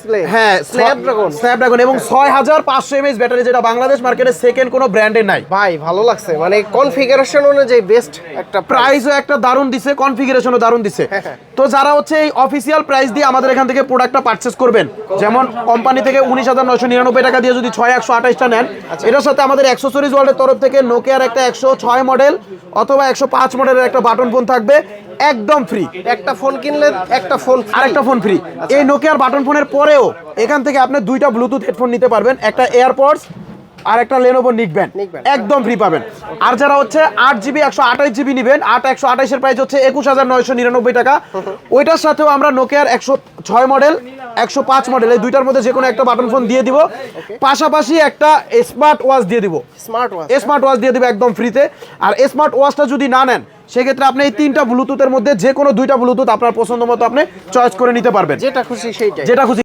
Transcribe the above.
Display, হ্যাঁ Snapdragon এবং 6500 mAh battery, যেটা বাংলাদেশ মার্কেটে সেকেন্ড কোনো ব্র্যান্ডের নাই ভাই। ভালো লাগছে, মানে কনফিগারেশন অনুযায়ী বেস্ট একটা প্রাইসও একটা দারুণ দিছে, কনফিগারেশনও দারুণ দিছে। তো যারা হচ্ছে এই অফিসিয়াল প্রাইস দিয়ে আমাদের এখান থেকে প্রোডাক্টটা পারচেজ করবেন, যেমন কোম্পানি থেকে 19,999 টাকা দিয়ে যদি 6128টা নেন, এটার সাথে আমাদের অ্যাকসেসরিজ ওয়ার্ল্ডের তরফ থেকে নোকিয়ার একটা 106 মডেল অথবা 105 মডেলের একটা বাটন ফোন থাকবে একদম ফ্রি। একটা ফোন কিনলে একটা ফোন আরেকটা ফোন ফ্রি। এই নোকিয়ার বাটন ফোনের পরেও এখান থেকে আপনি দুইটা ব্লুটুথ হেডফোন নিতে পারবেন, একটা এয়ারপডস আর একটা লেনোভো নিকব্যান্ড একদম ফ্রি পাবেন। আর যারা হচ্ছে 8GB 128GB নেবেন, 128 প্রাইস হচ্ছে 21,999 টাকা। ওইটার সাথেও আমরা নোকিয়ার 106 মডেল 105 মডেল এই দুইটার মধ্যে যে কোনো একটা বাটন ফোন দিয়ে দিব, পাশাপাশি একটা স্মার্ট ওয়াচ দিয়ে দিব, স্মার্ট ওয়াচ দিয়ে দিব একদম ফ্রিতে। আর স্মার্ট ওয়াচটা যদি না নেন, সেক্ষেত্রে আপনি এই তিনটা ব্লুটুথের মধ্যে যে কোনো দুইটা ব্লুটুথ আপনার পছন্দ মতো আপনি চয়েস করে নিতে পারবেন, যেটা খুশি সেইটাই, যেটা খুশি।